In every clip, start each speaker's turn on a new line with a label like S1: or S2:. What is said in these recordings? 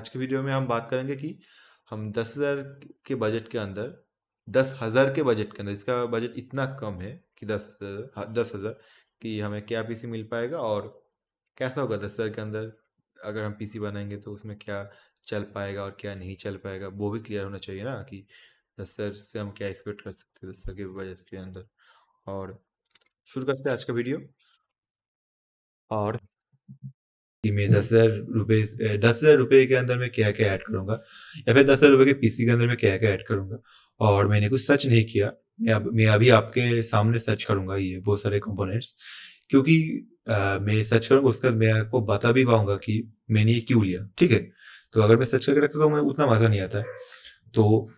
S1: आज के वीडियो में हम बात करेंगे कि हम 10,000 के बजट के अंदर 10,000 के बजट के अंदर इसका बजट इतना कम है कि 10,000 कि हमें क्या पीसी मिल पाएगा और कैसा होगा 10,000 के अंदर अगर हम पीसी बनाएंगे तो उसमें क्या चल पाएगा और क्या नहीं चल पाएगा वो भी क्लियर होना चाहिए ना कि 10,000 से हम क्या एक्सपेक्ट कर सकते हैं 10,000 के बजट के अंदर। और शुरू करते हैं आज का वीडियो। और कि मैं 10,000 रुपये के अंदर मैं क्या क्या ऐड करूंगा या फिर 10,000 रुपये के पीसी के अंदर मैं क्या क्या ऐड करूंगा। और मैंने कुछ सर्च नहीं किया। मैं अभी आपके सामने सर्च करूंगा ये बहुत सारे कंपोनेंट्स, क्योंकि मैं सर्च करूंगा उसका मैं आपको बता भी पाऊंगा कि मैंने ये क्यों लिया। ठीक है, तो अगर मैं सर्च करके रखता तो मैं उतना मजा नहीं आता है। तो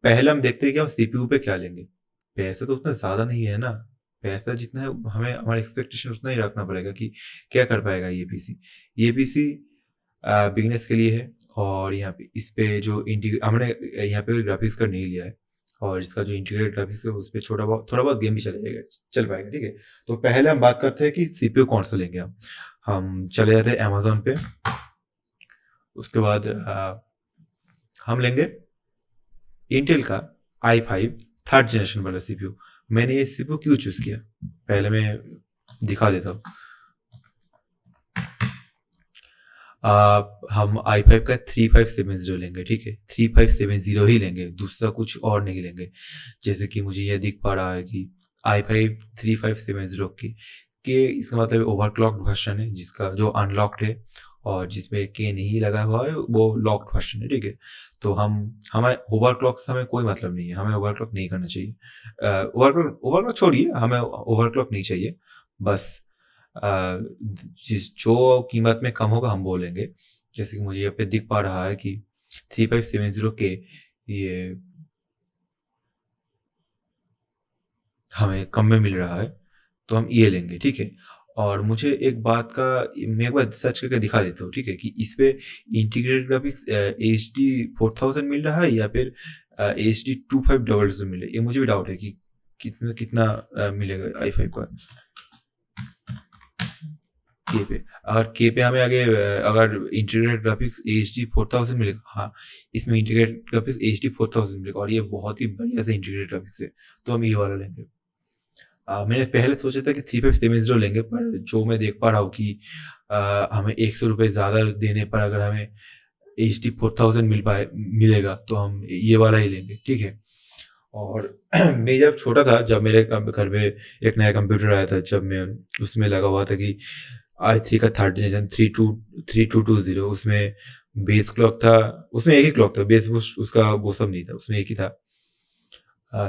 S1: पहले हम देखते हैं कि हम सीपीयू पे क्या लेंगे। पैसा तो उतना ज्यादा नहीं है ना, पैसा जितना है हमें हमारा एक्सपेक्टेशन उतना ही रखना पड़ेगा कि क्या कर पाएगा ये पीसी। ये पीसी बिगनेस के लिए है। और यहाँ पे इस पे जो हमने यहाँ पे ग्राफिक्स कार्ड नहीं लिया है, और इसका जो इंटीग्रेटेड ग्राफिक्स है उस पर थोड़ा बहुत गेम भी चल पाएगा। ठीक है, तो पहले हम बात करते हैं कि सीपीयू कौन सा लेंगे। हम चले जाते हैं अमेजोन पे। उसके बाद हम लेंगे इंटेल का i5 थर्ड जनरेशन वाला सीपीयू। मैंने ये सीपीयू क्यों चूज किया पहले मैं दिखा देता हूँ। हम i5 का 3570 लेंगे। ठीक है, 3570 ही लेंगे, दूसरा कुछ और नहीं लेंगे। जैसे कि मुझे ये दिख पा रहा है कि i5 3570 के इसका मतलब ओवरक्लॉक्ड वर्जन है, जिसका जो अनलॉक्ड है और जिसमें के नहीं लगा हुआ है वो लॉक्ड वर्जन है। ठीक है, तो हमें ओवरक्लॉक से हमें कोई मतलब नहीं है, हमें ओवरक्लॉक नहीं करना चाहिए। ओवरक्लॉक छोड़िए, हमें ओवरक्लॉक नहीं चाहिए। बस जिस जो कीमत में कम होगा हम बोलेंगे। जैसे कि मुझे यहाँ पे दिख पा रहा है कि 3570 के ये हमें कम में मिल रहा है, तो हम ये लेंगे। ठीक है, और मुझे एक बात का मैं एक बार सर्च करके दिखा देता हूँ। ठीक है, कि इस पे इंटीग्रेटेड ग्राफिक्स HD 4000 मिल रहा है या फिर HD 2500 मिल रहा है। ये मुझे भी डाउट है कि कितना कितना मिलेगा i5 का के पे। अगर के पे हमें आगे अगर इंटीग्रेटेड ग्राफिक्स HD 4000 मिलेगा, हाँ इसमें इंटीग्रेटेड ग्राफिक्स HD 4000 मिलेगा और ये बहुत ही बढ़िया से इंटीग्रेटेड ग्राफिक्स है, तो हम ये वाला लेंगे। मैंने पहले सोचा था कि 3570 लेंगे, पर जो मैं देख पा रहा हूँ कि हमें 100 रुपये ज़्यादा देने पर अगर हमें HD 4000 मिलेगा तो हम ये वाला ही लेंगे। ठीक है, और मैं जब छोटा था, जब मेरे घर पे एक नया कंप्यूटर आया था, जब मैं उसमें लगा हुआ था कि i3 का थर्ड जनरेशन 3220, उसमें बेस क्लॉक था। उसमें एक ही क्लॉक था, बेस उसका वो सब नहीं था, उसमें एक ही था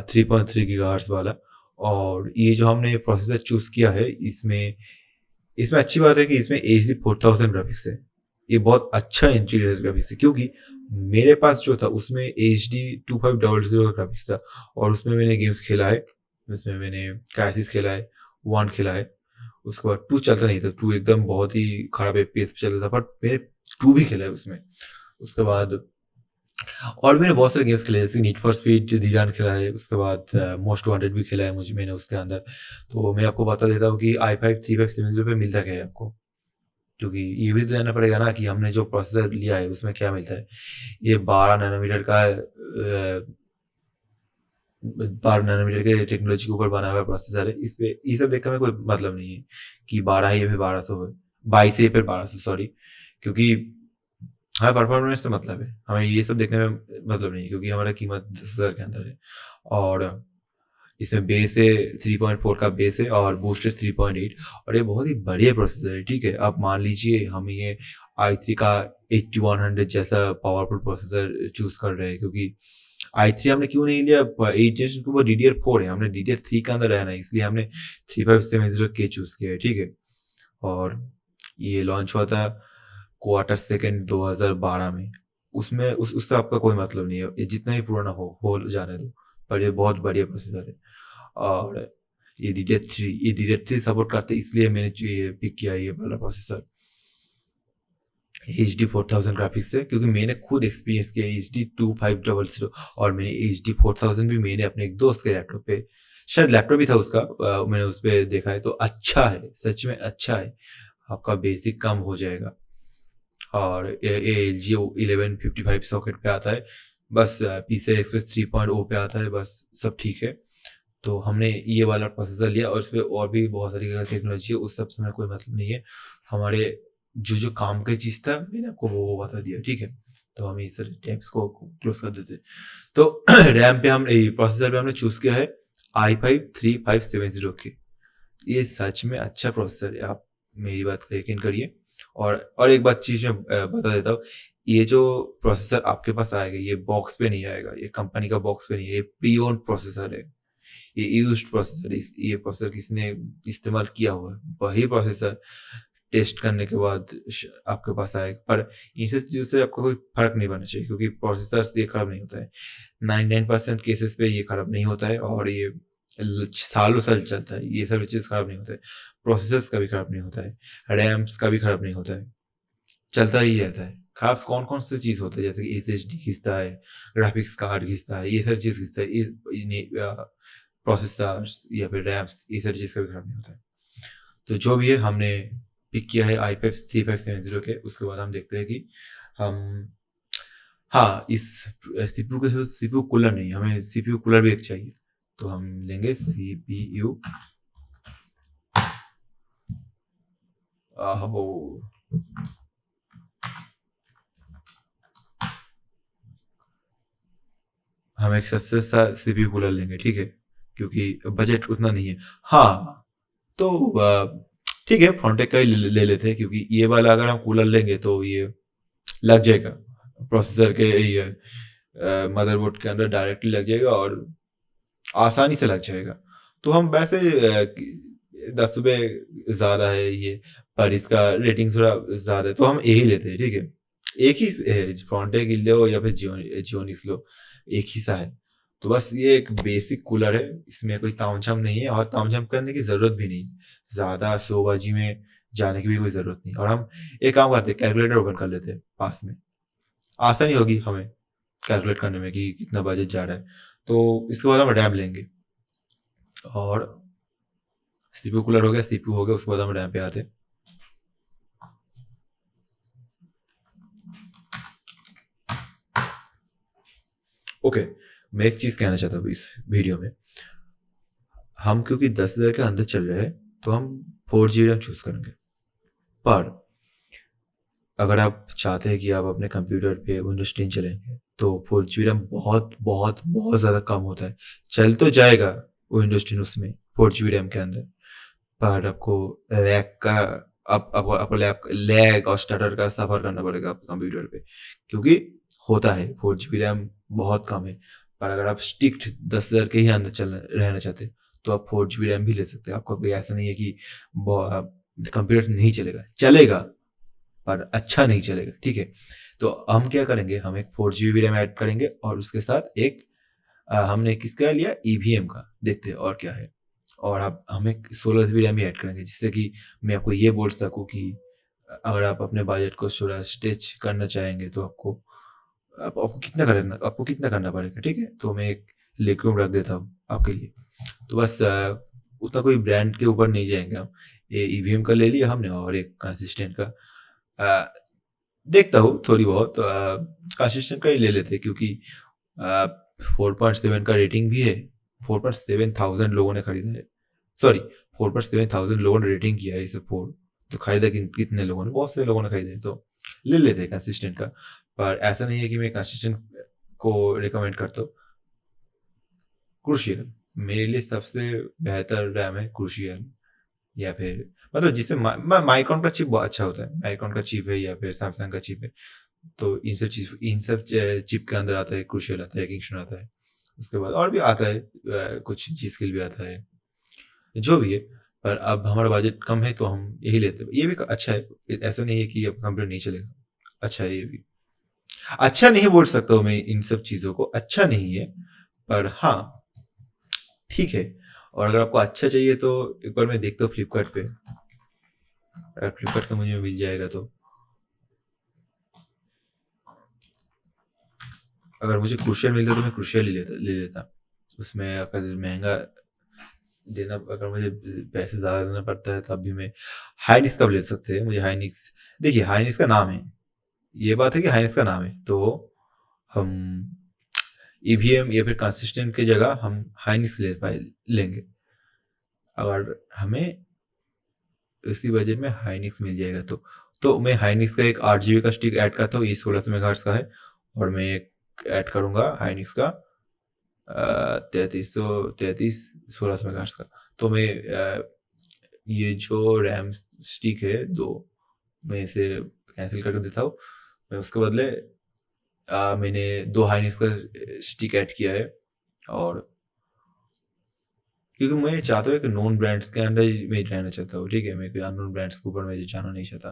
S1: 3.3 गीगाहर्ट्ज वाला। और ये जो हमने प्रोसेसर चूज किया है, इसमें इसमें अच्छी बात है कि इसमें HD 4000 ग्राफिक्स है। ये बहुत अच्छा इंटीग्रेटेड ग्राफिक्स है, क्योंकि मेरे पास जो था उसमें HD 2500 ग्राफिक्स था, और उसमें मैंने गेम्स खेला है। उसमें मैंने क्राइसिस खेला है, 1 खेला है। उसके बाद 2 चलता नहीं था, 2 एकदम बहुत ही खराब FPS पे चलता था, बट मैंने 2 भी खेला है उसमें। उसके बाद और मैंने बहुत सारे गेम्स खेले, जैसे नीड फॉर स्पीड दी खेला है। उसके बाद मोस्ट वांटेड भी खेला है मैंने उसके अंदर। तो मैं आपको बता देता हूँ कि i5 3570 पे मिलता क्या है आपको, क्योंकि ये भी तो जानना पड़ेगा ना कि हमने जो प्रोसेसर लिया है उसमें क्या मिलता है। ये 12 नैनोमीटर का 12 नैनोमीटर के टेक्नोलॉजी के ऊपर बना हुआ प्रोसेसर है। इस पे ये सब देखकर कोई मतलब नहीं है कि 12 है या फिर 1200 है, 22 है या फिर 1200, सॉरी। क्योंकि हमें परफॉर्मेंस से मतलब है, हमें ये सब देखने में मतलब नहीं है, क्योंकि हमारा कीमत 10,000 के अंदर है। और इसमें बेस है 3.4 का बेस है और बूस्ट है 3.8, और ये बहुत ही बढ़िया प्रोसेसर है। ठीक है, आप मान लीजिए हम ये i3 का 8100 जैसा पावरफुल प्रोसेसर चूज कर रहे हैं, क्योंकि i3 हमने क्यों नहीं लिया, 8 जनरेशन के ऊपर DDR4 है, हमने DDR3 के अंदर रहना है, इसलिए हमने 3570K चूज किया है। ठीक है, और ये लॉन्च हुआ था Q2 2012 में। उसमें उससे आपका कोई मतलब नहीं है, ये जितना ही पुराना हो जाने दो, पर ये बहुत बढ़िया प्रोसेसर है। और ये DDR3 सपोर्ट करते, इसलिए मैंने ये पिक किया ये वाला प्रोसेसर HD 4000 ग्राफिक्स से, क्योंकि मैंने खुद एक्सपीरियंस किया HD 2500। और मैंने HD 4000 भी मैंने अपने एक दोस्त के लैपटॉप पे, शायद लैपटॉप भी था उसका, मैंने उस पर देखा है, तो अच्छा है, सच में अच्छा है। आपका बेसिक कम हो जाएगा। और एल जी 1155 सॉकेट पे आता है, बस PCI Express 3.0 पे आता है, बस सब ठीक है। तो हमने ये वाला प्रोसेसर लिया और इसमें और भी बहुत सारी टेक्नोलॉजी है, उस सब से मेरा कोई मतलब नहीं है। हमारे जो काम की चीज़ था मैंने आपको वो बता दिया, ठीक है। तो हम इस टैब्स को क्लोज कर देते। तो रैम पे हम प्रोसेसर पे हमने चूज किया है i5 3570 के। ये सच में अच्छा प्रोसेसर है, आप मेरी बात का यकीन करिए। और एक बात चीज मैं बता देता हूँ, ये जो प्रोसेसर आपके पास आएगा ये बॉक्स पे नहीं आएगा, ये कंपनी का बॉक्स पे नहीं है, ये प्री ओन्ड प्रोसेसर है, ये यूज्ड प्रोसेसर। ये प्रोसेसर किसी ने इस्तेमाल किया हुआ है, वही प्रोसेसर टेस्ट करने के बाद आपके पास आएगा। पर इन सब चीज़ों से आपको कोई फर्क नहीं पड़ना चाहिए, क्योंकि प्रोसेसर ये खराब नहीं होता है। 99% केसेस पे ये खराब नहीं होता है और ये सालों साल चलता है, ये सब चीज़ खराब नहीं होता है। प्रोसेसर्स का भी खराब नहीं होता है, रैम्स का भी खराब नहीं होता है, चलता ही रहता है। खराब कौन कौन सी चीज़ होता है, जैसे कि SSD घिसता है, ग्राफिक्स कार्ड घिसता है, ये सारी चीज़ घिसता है, प्रोसेसर्स या फिर रैम्स, ये सारी चीज़ का भी खराब नहीं होता है। तो जो भी है हमने पिक किया है i5 3570 के। उसके बाद हम देखते हैं कि हम, हाँ, इस CPU के साथ CPU कूलर नहीं, हमें CPU कूलर भी एक चाहिए। तो हम लेंगे CPU आहो हम एक सस्ते सा CPU कूलर लेंगे, ठीक है, क्योंकि बजट उतना नहीं है। हाँ, तो ठीक है, फ्रॉन्टेक का ही ले लेते हैं, क्योंकि ये वाला अगर हम कूलर लेंगे तो ये लग जाएगा प्रोसेसर के ये मदरबोर्ड के अंदर डायरेक्टली लग जाएगा और आसानी से लग जाएगा। तो हम वैसे 10 रुपये ज़्यादा है ये, पर इसका रेटिंग थोड़ा ज़्यादा है, तो हम यही लेते हैं, ठीक है। एक ही फ्रॉन्टेक लो या फिर जियोनिक्स लो, एक ही सा है। तो बस ये एक बेसिक कूलर है, इसमें कोई तामझाम नहीं है और तामझाम करने की ज़रूरत भी नहीं, ज़्यादा शोबाजी में जाने की भी कोई ज़रूरत नहीं। और हम एक काम करते हैं, कैलकुलेटर ओपन कर लेते हैं पास में, आसानी होगी हमें कैलकुलेट करने में कि कितना बजट जा रहा है। तो इसके बाद हम रैम लेंगे और CPU कूलर हो गया, CPU हो गया, उसके बाद हम रैम पे आते हैं। ओके, मैं एक चीज़ कहना चाहता हूँ इस वीडियो में, हम क्योंकि 10,000 के अंदर चल रहे हैं तो हम 4GB रैम चूज़ करेंगे। पर अगर आप चाहते हैं कि आप अपने कंप्यूटर पे विंडोज 10 चलेंगे तो 4GB रैम बहुत बहुत बहुत ज़्यादा कम होता है। चल तो जाएगा विंडोज 10 उसमें 4GB रैम के अंदर, पर आपको लैग का आपको लैग और स्टटर का सफ़र करना पड़ेगा आपके कंप्यूटर पे, क्योंकि होता है 4GB रैम बहुत कम है। पर अगर आप स्ट्रिक्ट 10,000 के ही अंदर चल रहना चाहते हैं तो आप 4GB रैम भी ले सकते हैं। आपका कोई ऐसा नहीं है कि कंप्यूटर नहीं चलेगा, चलेगा पर अच्छा नहीं चलेगा, ठीक है। तो हम क्या करेंगे, हम एक 4GB रैम ऐड करेंगे और उसके साथ एक हमने किसका लिया, EVM का, देखते हैं और क्या है। और अब हम एक 16GB रैम भी ऐड करेंगे, जिससे कि मैं आपको ये बोल सकूँ कि अगर आप अपने बजट को थोड़ा स्ट्रेच करना चाहेंगे तो आपको कितना करना पड़ेगा, ठीक है। तो मैं एक लिक्विड रख देता हूँ आपके लिए। तो बस उतना कोई ब्रांड के ऊपर नहीं जाएंगे हम, ये EVM का ले लिया हमने और एक कंसिस्टेंट का देखता हूँ थोड़ी बहुत कंसिस्टेंट का ही ले लेते हैं, क्योंकि 4.7 का रेटिंग भी है, 4.7 thousand लोगों ने खरीदा है, सॉरी 4.7 thousand लोगों ने रेटिंग किया है इसे फोन। तो खरीदा कितने लोगों ने, बहुत से लोगों ने खरीदे, तो ले लेते हैं कंसिस्टेंट का। पर ऐसा नहीं है कि मैं कंसिस्टेंट को रिकमेंड करता हूँ। क्रूशियल मेरे लिए सबसे बेहतर रैम है, क्रूशियल, या फिर मतलब जिससे माइक्रॉन का चिप बहुत अच्छा होता है, माइक्रॉन का चिप है या फिर सैमसंग का चिप है। तो इन सब चिप के अंदर आता है, क्रूशियल आता है, किंगस्टन आता है, उसके बाद और भी आता है, कुछ चीज के लिए भी आता है, जो भी है। पर अब हमारा बजट कम है तो हम यही लेते हैं, ये भी अच्छा है, ऐसा नहीं है कि अब कंप्यूटर नहीं चलेगा, अच्छा है ये भी। अच्छा नहीं बोल सकता हूँ मैं इन सब चीजों को, अच्छा नहीं है, पर हाँ ठीक है। और अगर आपको अच्छा चाहिए तो एक बार मैं देखता हूँ फ्लिपकार्ट पे, अगर फ्लिपकार्ट का मुझे मिल जाएगा तो, अगर मुझे क्रूशियल मिलता तो मैं क्रूशियल ले लेता। उसमें अगर महंगा देना, अगर मुझे पैसे ज़्यादा देना पड़ता है तब भी मैं हाइनिक्स का ले सकते हैं। मुझे हाइनिक्स, देखिए हाइनिक्स का नाम है, ये बात है कि हाइनिक्स का नाम है, तो हम ईवीएम या फिर कंसिस्टेंट की जगह हम हाइनिक्स लेंगे। अगर हमें इसी बजट में हाइनिक्स मिल जाएगा तो मैं हाइनिक्स का एक 8 GB का स्टिक ऐड करता हूँ। ये 1600 मेगाहर्ट्ज का है, और मैं एक ऐड करूँगा हाइनिक्स का 1600 मेगाहर्ट्ज का। तो मैं ये जो रैम स्टिक है दो, मैं इसे कैंसिल करके देता हूँ। मैं उसके बदले मैंने 2 हाइनिक्स का स्टिक ऐड किया है, और क्योंकि मैं चाहता हूँ कि नॉन ब्रांड्स के अंदर ही मैं रहना चाहता हूँ, ठीक है, मैं कोई अननोन ब्रांड्स के ऊपर मैं जाना नहीं चाहता।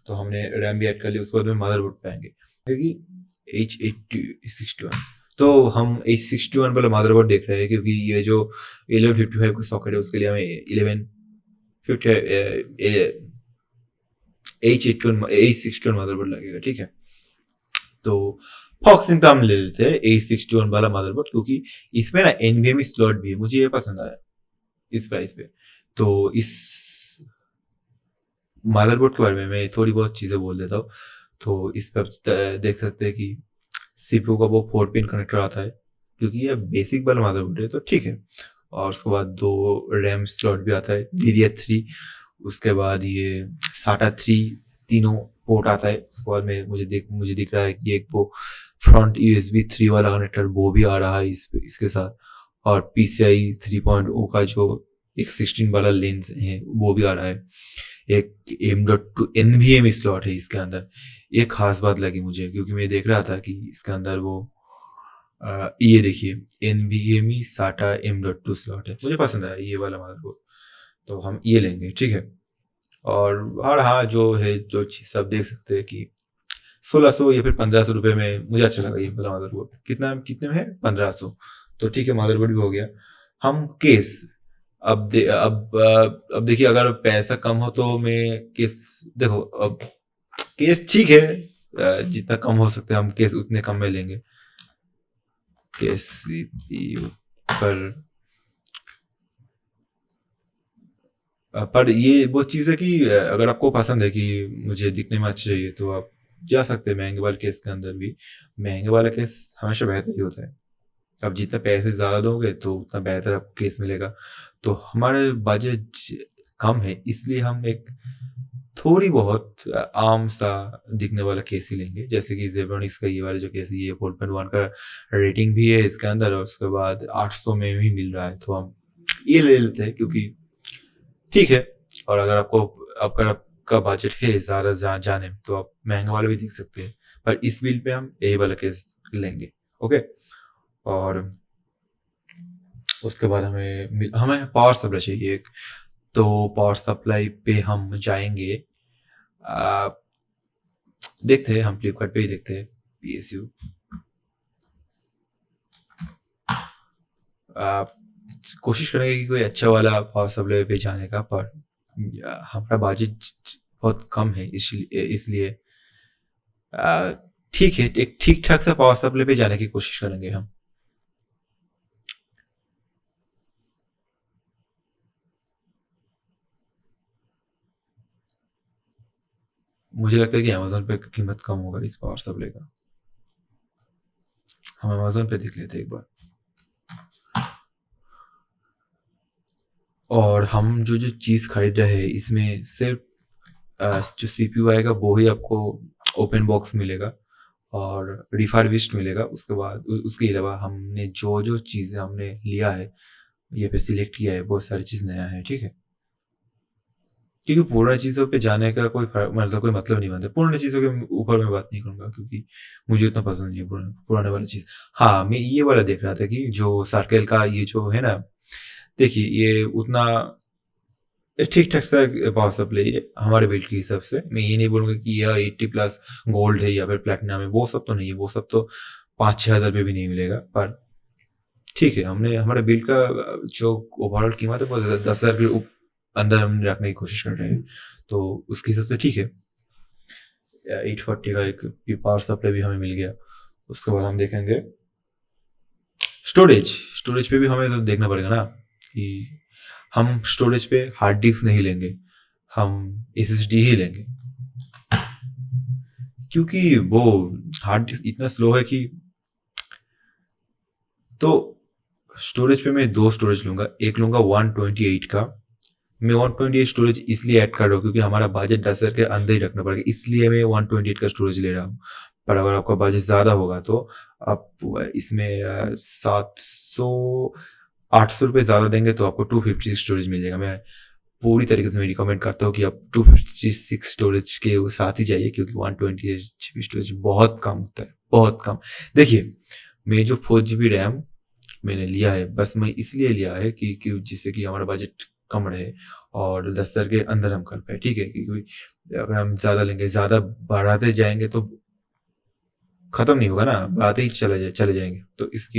S1: तो हमने रैम भी ऐड कर लिया, उसके बाद में मदरबोर्ड पे आएंगे, क्योंकि H8061, तो हम H61 वाला मदरबोर्ड देख रहे हैं, क्योंकि ये जो 1155 का सॉकेट है उसके लिए हमें 1150 H61 मदरबोर्ड लगेगा, ठीक है। तो फॉक्सिन का हम ले लेते हैं H61 वाला मदरबोर्ड, क्योंकि इसमें ना NVMe स्लॉट भी है, मुझे ये पसंद आया इस प्राइस पे। तो इस मदरबोर्ड के बारे में मैं थोड़ी बहुत चीज़ें बोल देता हूँ। तो इस पर देख सकते हैं कि सीपीयू का वो 4 पिन कनेक्टर आता है, क्योंकि ये बेसिक वाला मदरबोर्ड है तो ठीक है। और उसके बाद 2 रैम स्लॉट भी आता है, DDR3, उसके बाद ये SATA 3, तीनों पोर्ट आता है। उसके बाद में मुझे दिख रहा है कि एक वो फ्रंट USB 3 वाला कनेक्टर वो भी आ रहा है इसके साथ, और PCI 3.0 का जो एक 16 वाला लेंस है वो भी आ रहा है। एक M.2 NVMe स्लॉट है इसके अंदर। ये खास बात लगी मुझे, क्योंकि मैं देख रहा था कि इसके अंदर वो ये देखिए NVMe SATA M.2 स्लॉट है, मुझे पसंद आया ये वाला मदरबोर्ड, तो हम ये लेंगे, ठीक है। और हाँ, जो है जो चीज़ सब देख सकते हैं कि 1600 या फिर 1500 रुपये में मुझे अच्छा लगा ये वाला मदरबोर्ड। कितने में है? 1500। तो ठीक है, मदरबोर्ड भी हो गया। हम केस, अब देखिए, अगर पैसा कम हो तो मैं केस, देखो अब केस ठीक है, जितना कम हो सकता है हम केस उतने कम में लेंगे। केस CPU पर ये वो चीज़ है कि अगर आपको पसंद है कि मुझे दिखने में अच्छा चाहिए, तो आप जा सकते हैं महंगे वाले केस के अंदर भी। महंगे वाला केस हमेशा बेहतर ही होता है। अब जितना पैसे ज़्यादा दोगे तो उतना बेहतर आपको केस मिलेगा। तो हमारे बजट कम है, इसलिए हम एक थोड़ी बहुत आम सा दिखने वाला केस ही लेंगे, जैसे कि जेब्रॉनिक्स का ये वाला जो केस है, ये 4.1 का रेटिंग भी है इसके अंदर, और उसके बाद 800 में भी मिल रहा है, तो हम ये ले लेते हैं, क्योंकि ठीक है। और अगर आपका बजट है ज़्यादा जाने में, तो आप महंगा वाला भी देख सकते हैं, पर इस बिल पे हम यही वाला केस लेंगे, ओके। और उसके बाद हमें पावर सप्लाई चाहिए एक, तो पावर सप्लाई पे हम जाएंगे, आ, देखते हैं, हम फ्लिपकार्ट पे ही देखते हैं PSU। कोशिश करेंगे कि कोई अच्छा वाला पावर सप्लाई पे जाने का, पर हमारा बजट बहुत कम है, इसलिए ठीक है, एक ठीक ठाक सा पावर सप्लाई पे जाने की कोशिश करेंगे हम। मुझे लगता है कि अमेजोन पे कीमत कम होगा इस पावर सप्लाई का, हम अमेजोन पे देख लेते हैं एक बार। और हम जो जो चीज़ खरीद रहे हैं, इसमें सिर्फ जो CPU आएगा वो ही आपको ओपन बॉक्स मिलेगा और रिफर्बिश्ड मिलेगा। उसके बाद उसके अलावा हमने जो जो चीज़ें हमने लिया है या फिर सिलेक्ट किया है, बहुत सारी चीज़ नया है, ठीक है। क्योंकि पुरानी चीज़ों पे जाने का कोई मतलब नहीं बनता। पुरानी चीज़ों के ऊपर मैं बात नहीं करूँगा, क्योंकि मुझे उतना पसंद नहीं है पुराने वाली चीज़। हाँ, मैं ये वाला देख रहा था कि जो सर्कल का ये जो है ना, देखिए ये उतना ठीक ठाक सा पावर सप्लाई है हमारे बिल्ड के हिसाब से। मैं ये नहीं बोलूँगा कि यह 80+ गोल्ड है या फिर प्लेटिनम है, वो सब तो नहीं है। वो सब तो 5-6 हज़ार रुपये भी नहीं मिलेगा, पर ठीक है, हमने हमारे बिल्ड का जो ओवरऑल कीमत है वो 10,000 के अंदर हम रखने की कोशिश कर रहे हैं, तो उसके हिसाब से ठीक है। 840 का एक पावर सप्लाई भी हमें मिल गया। उसके बाद हम देखेंगे स्टोरेज पे भी हमें तो देखना पड़ेगा ना, कि हम स्टोरेज पे हार्ड डिस्क नहीं लेंगे, हम SSD ही लेंगे। क्योंकि वो हार्ड डिस्क इतना स्लो है कि, तो स्टोरेज पे मैं 2 स्टोरेज लूंगा। एक लूंगा 128 का। मैं 128 स्टोरेज इसलिए ऐड कर रहा हूँ क्योंकि हमारा बजट 10,000 के अंदर ही रखना पड़ेगा, इसलिए मैं 128 का स्टोरेज ले रहा हूँ। पर अगर आपका बजट ज़्यादा होगा तो आप इसमें 700-800 रुपये ज़्यादा देंगे तो आपको 256 स्टोरेज मिल जाएगा। मैं पूरी तरीके से मैं रिकमेंड करता हूँ कि आप 256 स्टोरेज के साथ ही जाइए, क्योंकि 128 GB स्टोरेज बहुत कम होता है, बहुत कम। देखिए, मैं जो 4 GB रैम मैंने लिया है, बस मैं इसलिए लिया है कि जिससे कि हमारा बजट कम रहे और 10,000 के अंदर हम कर पाए, ठीक है। क्योंकि अगर हम ज़्यादा लेंगे, ज़्यादा बढ़ाते जाएंगे तो खत्म नहीं होगा ना, बढ़ाते ही चले जाएंगे। तो इस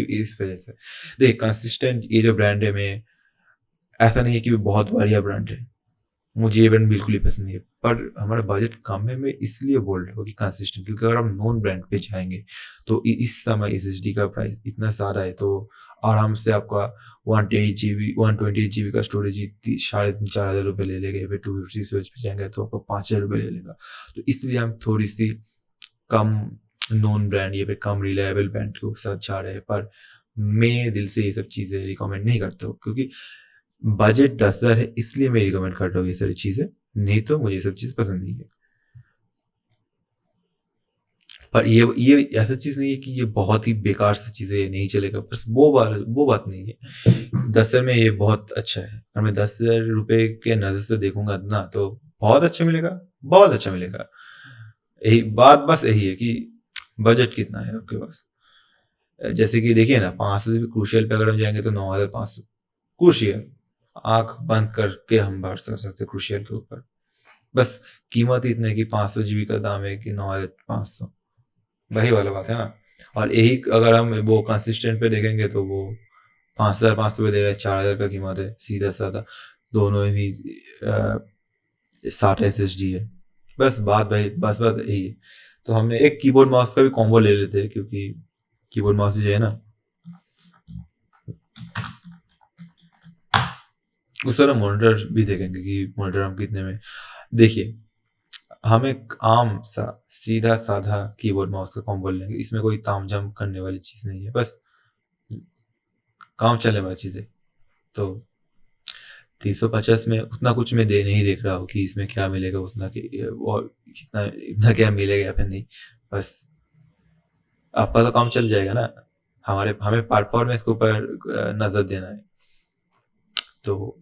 S1: वजह से देखिए, कंसिस्टेंट ये जो ब्रांड है, मैं ऐसा नहीं है कि बहुत बढ़िया ब्रांड है, मुझे ये ब्रांड बिल्कुल ही पसंद नहीं है, पर हमारा बजट कम है। मैं इसलिए बोल रहा हूँ कि कंसिस्टेंट, क्योंकि अगर हम नॉन ब्रांड पे जाएंगे तो इस समय SSD का प्राइस इतना ज़्यादा है, तो आराम से आपका 128 GB का स्टोरेज 3,500-4,000 रुपये ले लेगा। फिर 250 स्टोरेज पे जाएंगे तो आपको 5,000 रुपये ले लेगा। तो इसलिए हम थोड़ी सी कम नॉन ब्रांड या फिर कम रिलायबल ब्रांड के साथ जा रहे हैं। पर मैं दिल से ये सब चीज़ें रिकमेंड नहीं करता हूँ, क्योंकि बजट 10,000 है, इसलिए मैं रिकमेंड कर रहा हूँ ये सारी चीज़ें, नहीं तो मुझे ये सब चीज़ पसंद नहीं है। पर ये ऐसा चीज़ नहीं है कि ये बहुत ही बेकार सी चीज़ है, नहीं चलेगा, बस वो बात नहीं है। 10,000 में ये बहुत अच्छा है, और मैं 10,000 रुपये के नज़र से देखूंगा ना तो बहुत अच्छा मिलेगा, बहुत अच्छा मिलेगा। यही बात, बस यही है कि बजट कितना है आपके पास। जैसे कि देखिए ना, 500 से भी क्रूशियल पे अगर हम जाएंगे तो 9,500 क्रूशियल, आंख बंद करके हम बात कर सकते हैं क्रूशियल के ऊपर। बस कीमत ही इतनी है कि 500 GB का दाम है कि 9,500, वही वाला बात है ना। और यही अगर हम वो कंसिस्टेंट पे देखेंगे तो वो 5,500 दे रहा है, 4,000 का कीमत है, सीधा साधा। दोनों ही 60 SSD है। बस बात भाई, बस बात यही है। तो हमने एक कीबोर्ड माउस का भी कॉम्बो ले लेते हैं, क्योंकि कीबोर्ड माउस जो है ना, उस तरह मॉनिटर भी देखेंगे कि मॉनिटर हम कितने में। देखिए, हम एक आम सा सीधा साधा कीबोर्ड माउस का कॉम्बो लेंगे, इसमें कोई तामझाम करने वाली चीज़ नहीं है, बस काम चलने वाली चीज़ है। तो 350 में उतना कुछ मैं नहीं देख रहा हूँ कि इसमें क्या मिलेगा, उतना और इतना क्या मिलेगा या फिर नहीं। बस आपका तो काम चल जाएगा ना, हमें परफॉर्मेंस के ऊपर नज़र देना है। तो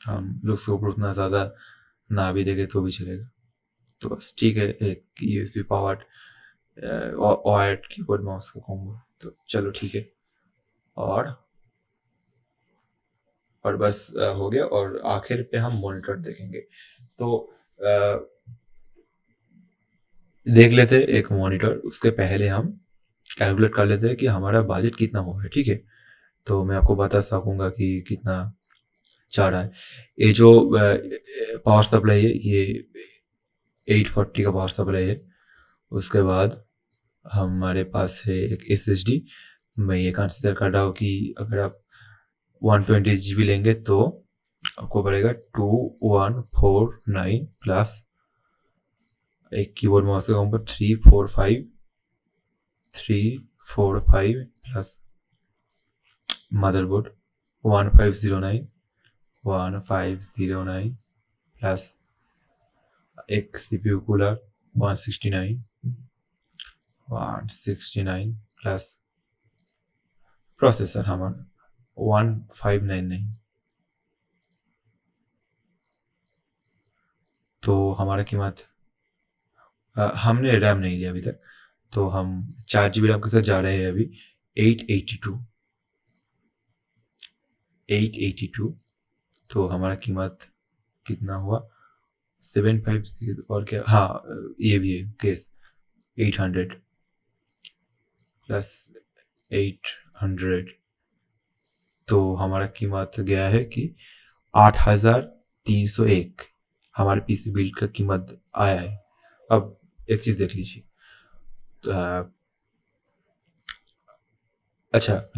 S1: हम लोग उसके ऊपर उतना ज़्यादा ना भी देखे तो भी चलेगा। तो बस ठीक है, एक USB powered wired keyboard mouse का कॉम्बो, तो चलो ठीक है। और बस हो गया। और आखिर पे हम मॉनिटर देखेंगे। तो देख लेते एक मॉनिटर, उसके पहले हम कैलकुलेट कर लेते हैं कि हमारा बजट कितना हुआ है, ठीक है। तो मैं आपको बता सकूंगा कि कितना चाह रहा है। ये जो पावर सप्लाई है, ये 840 का पावर सप्लाई है। उसके बाद हमारे पास है एक SSD। मैं ये कंसिडर कर रहा हूँ कि अगर आप 120 GB लेंगे तो आपको पड़ेगा 2149 प्लस एक कीबोर्ड माउस का कॉम्बो 345 प्लस मदरबोर्ड 1509 प्लस एक CPU कूलर 169 प्लस प्रोसेसर हमारा 1599। तो हमारा कीमत, हमने रैम नहीं लिया अभी तक, तो हम 4 GB रैम के साथ जा रहे हैं अभी 882। तो हमारा कीमत कितना हुआ 75 और क्या, हाँ ये भी है केस 800 प्लस 800। तो हमारा कीमत गया है कि 8,301 हमारे PC बिल्ड का कीमत आया है। अब एक चीज़ देख लीजिए, अच्छा,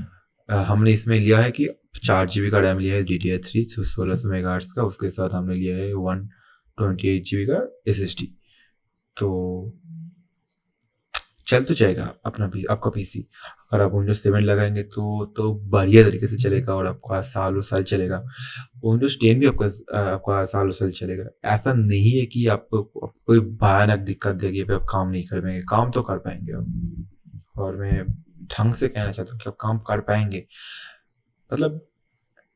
S1: हमने इसमें लिया है कि 4 GB का रैम लिया है DDR3 1600 मेगाहर्ट्ज़ का, उसके साथ हमने लिया है 128 GB का SSD। तो चल तो जाएगा अपना आपका पीसी। अगर आप विंडोज 7 लगाएंगे तो बढ़िया तरीके से चलेगा और आपका सालों साल चलेगा। विंडोज 10 भी आपका सालों साल चलेगा। ऐसा नहीं है कि आपको कोई भयानक दिक्कत देगी, पे आप काम नहीं कर पाएंगे। काम तो कर पाएंगे आप, और मैं ढंग से कहना चाहता हूँ कि आप काम कर पाएंगे। मतलब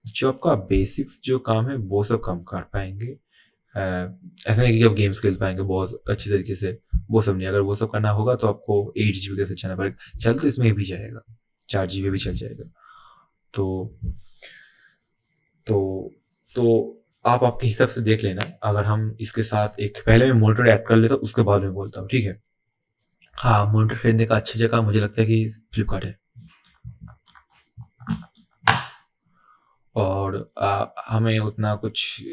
S1: जो आपका बेसिक्स जो काम है वो सब काम कर पाएंगे। ऐसा नहीं कि आप गेम्स खेल पाएंगे बहुत अच्छी तरीके से, वो सब नहीं। अगर वो सब करना होगा तो आपको 8 GB का चलना पड़ेगा। चल तो इसमें भी जाएगा, 4 GB भी चल जाएगा। तो तो तो आप आपके हिसाब से देख लेना। अगर हम इसके साथ एक पहले मैं मॉनिटर ऐड कर लेता हूँ, उसके बाद में बोलता हूँ, ठीक है? हाँ, मॉनिटर खरीदने का अच्छी जगह मुझे लगता है कि फ्लिपकार्ट है। और हमें उतना कुछ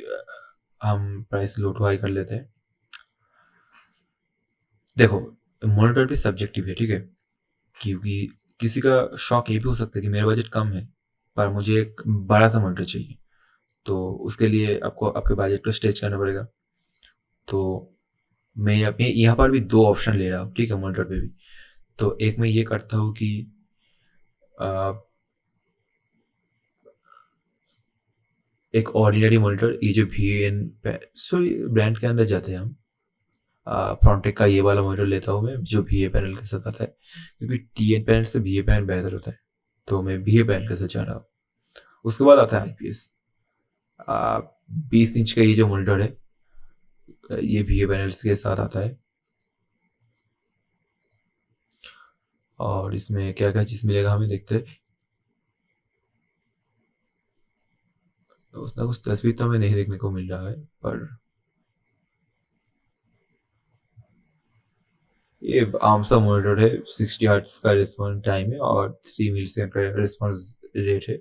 S1: हम प्राइस लो टू हाई कर लेते हैं। देखो, मॉनिटर भी सब्जेक्टिव है, ठीक है? क्योंकि किसी का शौक ये भी हो सकता है कि मेरा बजट कम है पर मुझे एक बड़ा सा मॉनिटर चाहिए, तो उसके लिए आपको आपके बजट को स्ट्रेच करना पड़ेगा। तो मैं अपने यहाँ पर भी 2 ऑप्शन ले रहा हूँ, ठीक है? मॉनिटर पे भी। तो एक मैं ये करता हूँ कि अ, एक ऑर्डिनरी मॉनिटर, ये जो VN सॉरी ब्रांड के अंदर जाते हैं हम, फ्रॉन्टेक का ये वाला मॉनिटर लेता हूँ मैं, जो VA पैनल के साथ आता है, क्योंकि TN पैनल से VA पैनल बेहतर होता है। तो मैं VA पैनल के साथ जा रहा हूँ। उसके बाद आता है IPS। 20 इंच का ये जो मॉनिटर है, ये VA पैनल्स के साथ आता है। और इसमें क्या क्या चीज़ मिलेगा हमें, देखते हैं। उसका कुछ तस्वीर तो हमें नहीं देखने को मिल रहा है, पर ये आम सा मॉनिटर है। 60 हर्ट्ज का रिस्पॉन्स टाइम है और 3 मिली सेकंड का रिस्पॉन्स रेट है।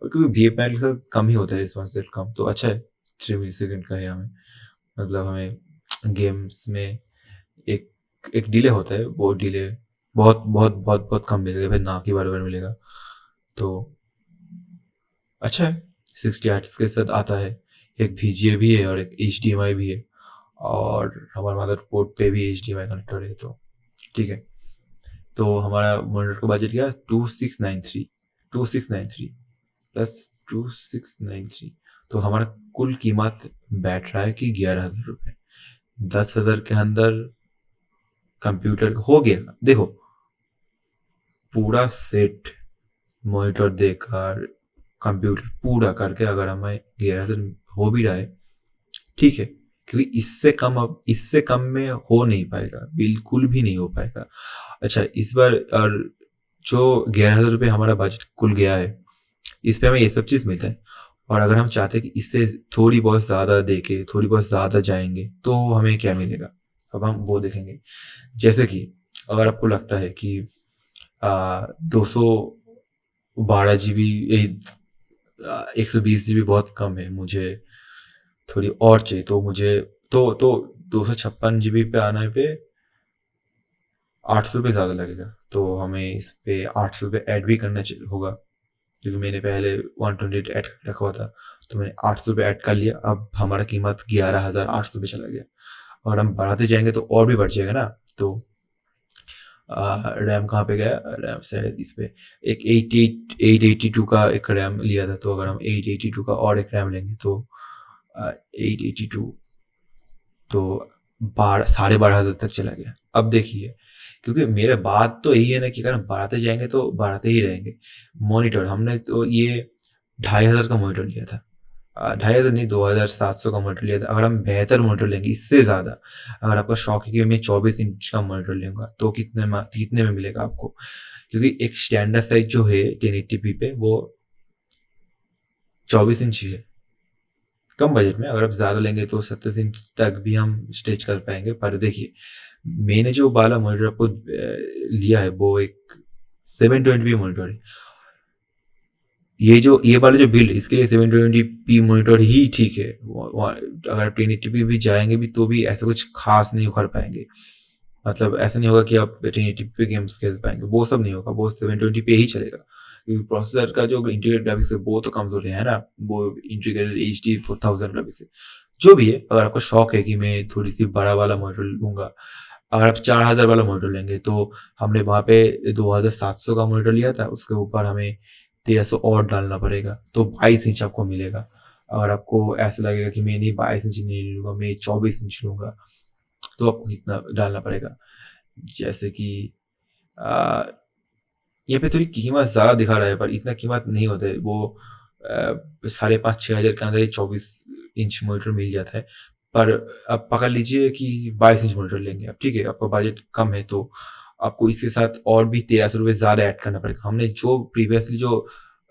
S1: और क्योंकि VA पैनल के साथ कम ही होता है रिस्पॉन्स रेट, कम तो अच्छा है। 3 मिली सेकंड का है हमें, मतलब हमें गेम्स में एक एक डिले होता है, वो डिले बहुत बहुत बहुत बहुत कम मिलेगा, फिर ना के बराबर मिलेगा। तो अच्छा है। 60 हर्ट्ज के साथ आता है। एक VGA भी है और एक HDMI भी है, और हमारे मदरबोर्ड पे भी HDMI कनेक्टर है। तो ठीक है। तो हमारा मॉनिटर का बजट गया 2693 प्लस 2693। तो हमारा कुल कीमत बैठ रहा है कि 11,000 रुपये। 10,000 के अंदर कंप्यूटर हो गया। देखो, पूरा सेट मॉनिटर देकर कंप्यूटर पूरा करके अगर हमें 11,000 हो भी रहा है, ठीक है, क्योंकि इससे कम में हो नहीं पाएगा, बिल्कुल भी नहीं हो पाएगा। अच्छा, इस बार और जो 11,000 रुपये हमारा बजट कुल गया है, इस पे हमें ये सब चीज़ मिलता है। और अगर हम चाहते हैं कि इससे थोड़ी बहुत ज़्यादा देके थोड़ी बहुत ज़्यादा जाएंगे तो हमें क्या मिलेगा, अब हम वो देखेंगे। जैसे कि अगर आपको लगता है कि 212 GB, 120 GB बहुत कम है, मुझे थोड़ी और चाहिए, तो मुझे तो 256 GB पे आने पे 800 रुपये ज़्यादा लगेगा। तो हमें इस पे 800 रुपये ऐड भी करना होगा, क्योंकि मैंने पहले 128 ऐड रखा हुआ था। तो मैंने 800 रुपये ऐड कर लिया। अब हमारा कीमत 11,800 रुपये चला गया। और हम बढ़ाते जाएंगे तो और भी बढ़ जाएगा ना। तो रैम कहाँ पे गया? रैम शायद इस पे एक 882 का एक रैम लिया था। तो अगर हम 882 का और एक रैम लेंगे तो 882 तो 12,500 तक चला गया। अब देखिए, क्योंकि मेरे बात तो यही है ना कि अगर हम बढ़ाते जाएंगे तो बढ़ाते ही रहेंगे। मॉनिटर हमने तो ये 2,500 का मॉनिटर लिया था, 2,500 नहीं, 2,700 का मॉनिटर लिया था। अगर हम बेहतर मॉनिटर लेंगे इससे ज़्यादा, अगर आपका शौक है कि मैं 24 इंच का मॉनिटर लूँगा, तो कितने में मिलेगा आपको? क्योंकि एक स्टैंडर्ड साइज जो है 1080p पे, वो 24 इंच ही है। कम बजट में अगर आप ज़्यादा लेंगे तो 27 इंच तक भी हम स्टिच कर पाएंगे। पर देखिए, मैंने जो वाला मॉनिटर आपको लिया है वो एक 720p मॉनिटर है। ये वाला जो बिल्ड, इसके लिए 720p मॉनिटर ही ठीक है। अगर 1080p भी जाएंगे भी तो भी ऐसा कुछ खास नहीं कर पाएंगे। मतलब ऐसा नहीं होगा कि आप 1080p पे गेम्स खेल पाएंगे, वो सब नहीं होगा। वो 720p पे ही चलेगा, क्योंकि प्रोसेसर का जो इंटीग्रेटेड ग्राफिक्स है वो तो कमजोर है ना। वो इंटीग्रेटेड HD 4000 ग्राफिक्स है। जो भी है, अगर आपको शौक है कि मैं थोड़ी सी बड़ा वाला मॉनिटर लूंगा,
S2: अगर आप 4000 वाला मॉनिटर लेंगे तो हमने वहाँ पे 2700 का मॉनिटर लिया था, उसके ऊपर हमें 1300 और डालना पड़ेगा, तो 22 इंच आपको मिलेगा। अगर आपको ऐसा लगेगा कि मैं नहीं 22 इंच नहीं लूँगा, मैं 24 इंच लूँगा, तो आपको कितना डालना पड़ेगा। जैसे कि आ, यहाँ पे थोड़ी कीमत ज़्यादा दिखा रहा है, पर इतना कीमत नहीं होता है वो। 5,500-6,000 के अंदर ही 24 इंच मॉनिटर मिल जाता है। पर आप पकड़ लीजिए कि 22 इंच मॉनिटर लेंगे आप, ठीक है, आपका बजट कम है तो आपको इसके साथ और भी 1300 रुपये ज़्यादा ऐड करना पड़ेगा। हमने जो प्रीवियसली जो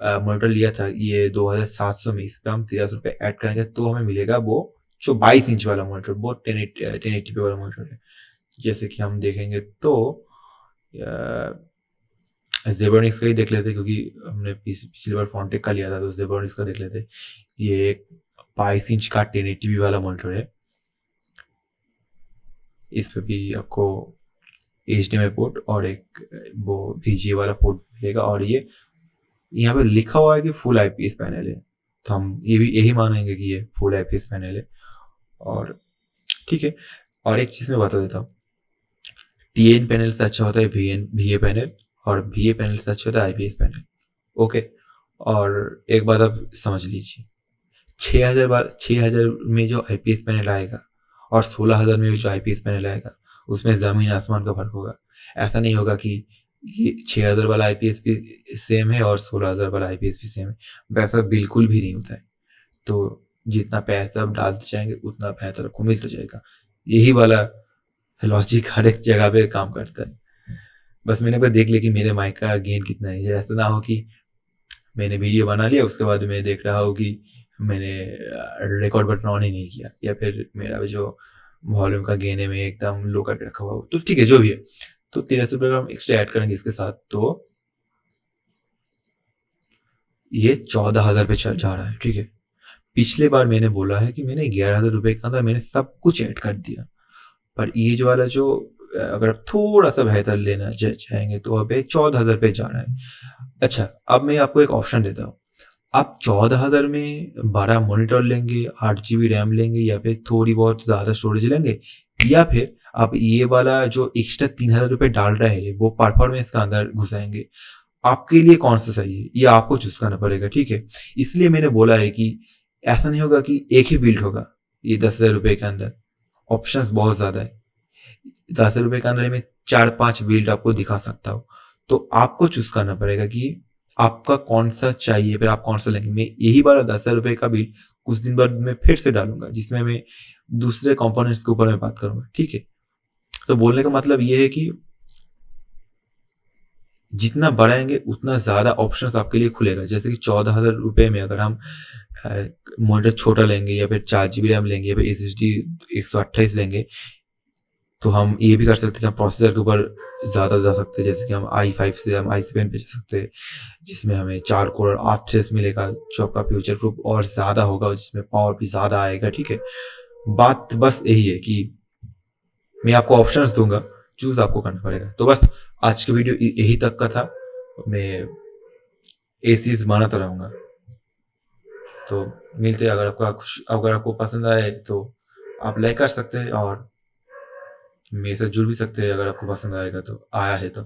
S2: मॉनिटर लिया था ये 2700 में, इस पर हम 1300 रुपये ऐड करेंगे तो हमें मिलेगा वो जो 22 इंच वाला मॉनिटर, वो 1080p वाला मॉनिटर है। जैसे कि हम देखेंगे तो जेबरॉनिक्स का ही देख लेते, क्योंकि हमने पिछली बार फोनटेक का लिया था, तो जेबरॉनिक्स का देख लेते। ये एक 22 इंच का 1080p वाला मॉनिटर है। इस पे भी आपको HDMI पोर्ट और एक वो VGA वाला पोर्ट मिलेगा, और ये यहाँ पे लिखा हुआ है कि फुल IPS पैनल है, तो हम ये भी यही मानेंगे कि ये फुल IPS पैनल है। और ठीक है, और एक चीज़ मैं बता देता हूँ, TN पैनल से अच्छा होता है VA पैनल, और VA पैनल से अच्छा होता है IPS पैनल। ओके, और एक बात आप समझ लीजिए, 6,000 में जो IPS पैनल आएगा और 16,000 में जो IPS पैनल आएगा, उसमें ज़मीन आसमान का फर्क होगा। ऐसा नहीं होगा कि ये 6,000 वाला IPS भी सेम है और 16,000 वाला IPS भी सेम है, वैसा बिल्कुल भी नहीं होता है। तो जितना पैसा आप डालते जाएंगे उतना बेहतर आपको मिलता जाएगा। यही वाला लॉजिक हर एक जगह पे काम करता है। बस मैंने देख लिया कि मेरे माइक का गेन कितना है, ये ऐसा ना हो कि मैंने वीडियो बना लिया उसके बाद मैं देख रहा हूँ कि मैंने रिकॉर्ड बटन ऑन ही नहीं किया, या फिर मेरा जो वॉल्यूम का गेन है मैं एकदम लो करके रखा हुआ हूँ। तो ठीक है, जो भी है, तो 1300 रुपये हम एक्स्ट्रा ऐड करेंगे इसके साथ, तो ये 14,000 पे चल जा रहा है, ठीक है। पिछले बार मैंने बोला है कि मैंने 11,000 रुपये के अंदर मैंने सब कुछ ऐड कर दिया, पर ये जो वाला जो अगर आप थोड़ा सा बेहतर लेना चाहेंगे तो अब 14,000 पे जा रहा है। अच्छा, अब मैं आपको एक ऑप्शन देता हूँ, आप 14,000 में बड़ा मॉनिटर लेंगे, 8 GB रैम लेंगे, या फिर थोड़ी बहुत ज़्यादा स्टोरेज लेंगे, या फिर आप ये वाला जो एक्स्ट्रा 3,000 रुपये डाल रहे हैं वो परफॉर्मेंस का अंदर घुसाएंगे। आपके लिए कौन सा सही है ये आपको चूज करना पड़ेगा, ठीक है। इसलिए मैंने बोला है कि ऐसा नहीं होगा कि एक ही बिल्ड होगा ये 10,000 रुपये के अंदर, ऑप्शंस बहुत ज़्यादा है। 10,000 रुपये के अंदर में 4-5 बिल्ड आपको दिखा सकता हूँ, तो आपको चूज करना पड़ेगा कि आपका कौन सा चाहिए, फिर आप कौन सा लेंगे। मैं यही वाला 10,000 रुपये का बिल कुछ दिन बाद मैं फिर से डालूंगा, जिसमें मैं दूसरे कंपोनेंट्स के ऊपर मैं बात करूंगा, ठीक है। तो बोलने का मतलब ये है कि जितना बढ़ाएंगे उतना ज्यादा ऑप्शंस आपके लिए खुलेगा। जैसे कि 14,000 रुपये में अगर हम मॉनिटर छोटा लेंगे, या फिर 4 GB रैम लेंगे, या फिर SSD 128 लेंगे, तो हम ये भी कर सकते हैं कि हम प्रोसेसर के ऊपर ज़्यादा जा सकते हैं। जैसे कि हम i5 से हम i7 पे जा सकते हैं, जिसमें हमें 4 कोर और 8 थ्रेड्स मिलेगा, जो आपका फ्यूचर प्रूफ और ज़्यादा होगा, जिसमें पावर भी ज़्यादा आएगा, ठीक है। बात बस यही है कि मैं आपको ऑप्शंस दूंगा, चूज आपको करना पड़ेगा। तो बस आज की वीडियो यही तक का था। मैं एसीज मानता रहूँगा। तो मिलते हैं, अगर आपको पसंद आए तो आप लाइक कर सकते हैं, और मेरे साथ जुड़ भी सकते हैं अगर आपको पसंद आएगा तो, आया है तो।